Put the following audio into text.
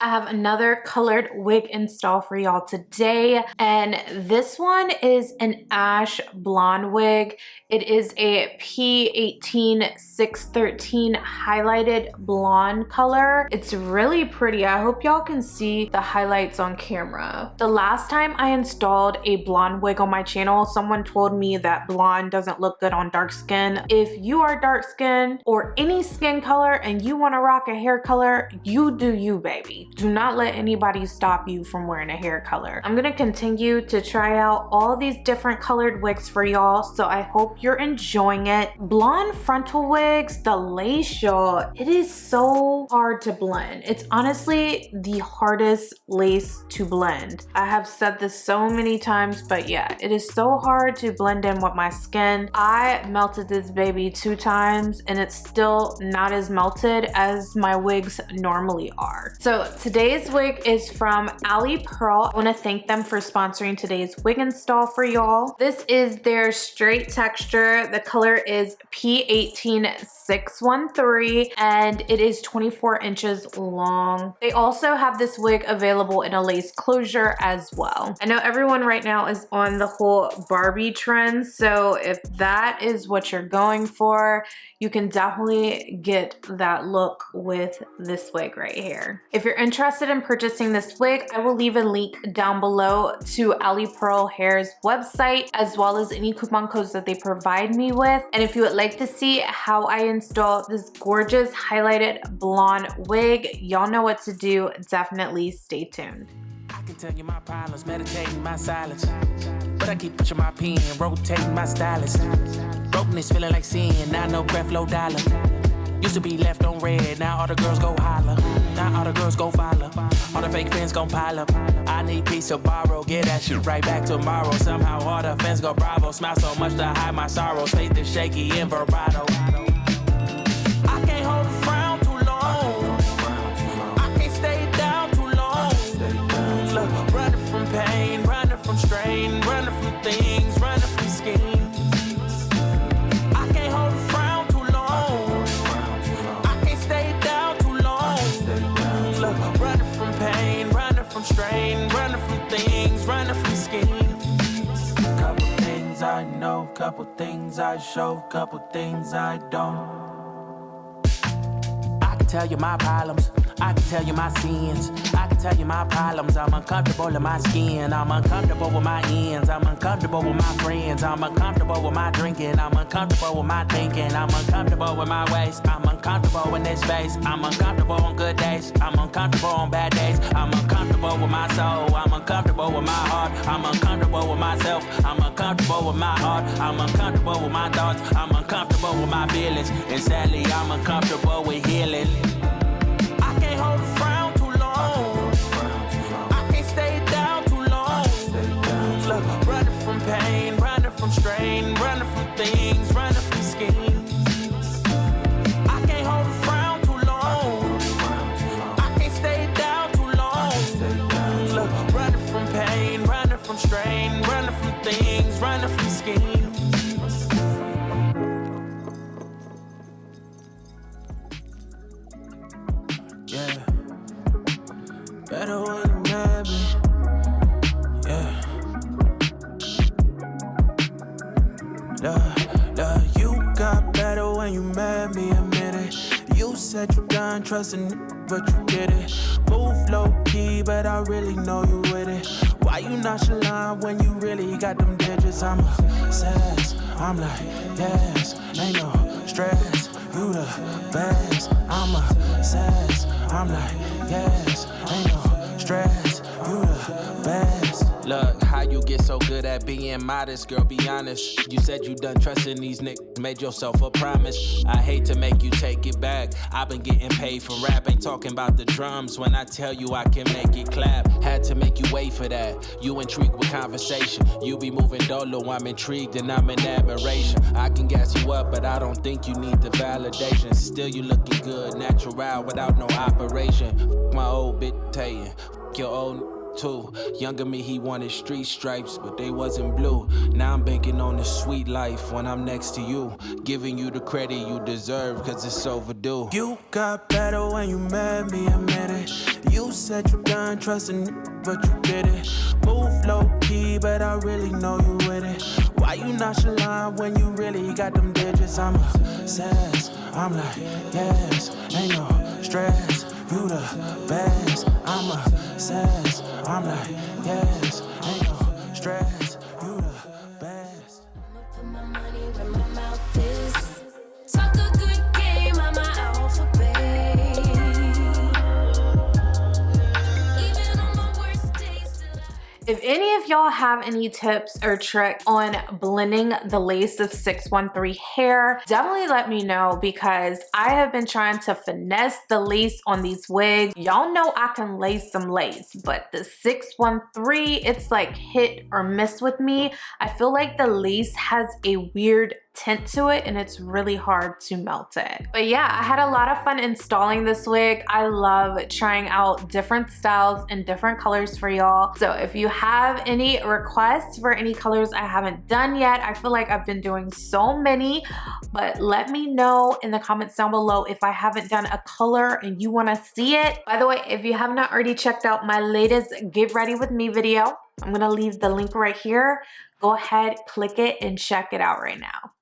I have another colored wig install for y'all today, and this one is an ash blonde wig. It is a P18613 highlighted blonde color. It's really pretty. I hope y'all can see the highlights on camera. The last time I installed a blonde wig on my channel, someone told me that blonde doesn't look good on dark skin. If you are dark skin or any skin color and you want to rock a hair color, you do you, baby. Do not let anybody stop you from wearing a hair color. I'm gonna continue to try out all these different colored wigs for y'all, so I hope you're enjoying it. Blonde frontal wigs, the lace, y'all, it is so hard to blend. It's honestly the hardest lace to blend. I have said this so many times, but yeah, it is so hard to blend in with my skin. I melted this baby 2 times and it's still not as melted as my wigs normally are. So today's wig is from Alipearl. I want to thank them for sponsoring today's wig install for y'all. This is their straight texture. The color is P18613 and it is 24 inches long. They also have this wig available in a lace closure as well. I know everyone right now is on the whole Barbie trend, so if that is what you're going for, you can definitely get that look with this wig right here. If you're interested in purchasing this wig, I will leave a link down below to Alipearl Hair's website, as well as any coupon codes that they provide me with. And if you would like to see how I install this gorgeous highlighted blonde wig, y'all know what to do. Definitely stay tuned. I can tell you my problems, meditating my silence, but I keep pushing my pen, rotating my stylus. Brokenness feeling like sin, now no breath, low dollar. Used to be left on red, now all the girls go holler. Now all the girls go follow, all the fake fans gon' pile up. I need peace to borrow, get that shit right back tomorrow. Somehow all the fans go bravo, smile so much to hide my sorrows. Faith is shaky in vibrato. I can't hold a frown too long, I can't stay down too long. Look, running from pain, running from strain, running from things, running from schemes. Strain, running from things, running from schemes. Couple things I know, couple things I show, couple things I don't. I can tell you my problems, I can tell you my sins, I can tell you my problems. I'm uncomfortable in my skin, I'm uncomfortable with my ends, I'm uncomfortable with my friends, I'm uncomfortable with my drinking, I'm uncomfortable with my thinking, I'm uncomfortable with my ways, I'm uncomfortable in this space, I'm uncomfortable on good days, I'm uncomfortable on bad days, I'm uncomfortable with my soul, I'm uncomfortable with my heart, I'm uncomfortable with myself, I'm uncomfortable with my heart, I'm uncomfortable with my thoughts, I'm uncomfortable with my feelings, and sadly I'm uncomfortable with healing. I can't hold a frown too long, I can't stay down too long. Look, running from pain, running from strain, running from things, running from schemes. I can't hold a frown too long, I can't stay down too long. Look, running from pain, running from strain, running from things, running from schemes. Yeah, better when you mad me. Yeah, you got better when you mad me, admit it. You said you done trusting, but you did it. Move low key, but I really know you with it. Why you nonchalant when you really got them digits? I'm obsessed, I'm like, yes, ain't no stress. You the best, I'm obsessed, I'm like, yes, ain't no stress. You the best. Look, how you get so good at being modest, girl, be honest. You said you done trusting these niggas, made yourself a promise. I hate to make you take it back, I've been getting paid for rap. Ain't talking about the drums when I tell you I can make it clap. Had to make you wait for that, you intrigued with conversation. You be moving dolo, I'm intrigued and I'm in admiration. I can gas you up, but I don't think you need the validation. Still you looking good, natural without no operation. My old bitch Tayin', your old too. Younger me, he wanted street stripes, but they wasn't blue. Now I'm banking on the sweet life when I'm next to you, giving you the credit you deserve, cause it's overdue. You got better when you met me, admit it. You said you done trusting, but you did it. Move low key, but I really know you with it. Why you nonchalant when you really got them digits? I'm obsessed. I'm like, yes, ain't no stress. You the best. I'm obsessed. I'm like, yes, ain't no stress. You the best. I'ma put my money where my mouth is. Talk a good game, I'm my alphabet. Even on my worst days, still If any of y'all have any tips or tricks on blending the lace of 613 hair, definitely let me know, because I have been trying to finesse the lace on these wigs. Y'all know I can lace some lace, but the 613, it's like hit or miss with me. I feel like the lace has a weird tint to it and it's really hard to melt it. But yeah, I had a lot of fun installing this wig. I love trying out different styles and different colors for y'all. So if you have any requests for any colors I haven't done yet, I feel like I've been doing so many, but let me know in the comments down below if I haven't done a color and you want to see it. By the way, if you have not already checked out my latest Get Ready With Me video, I'm gonna leave the link right here. Go ahead, click it, and check it out right now.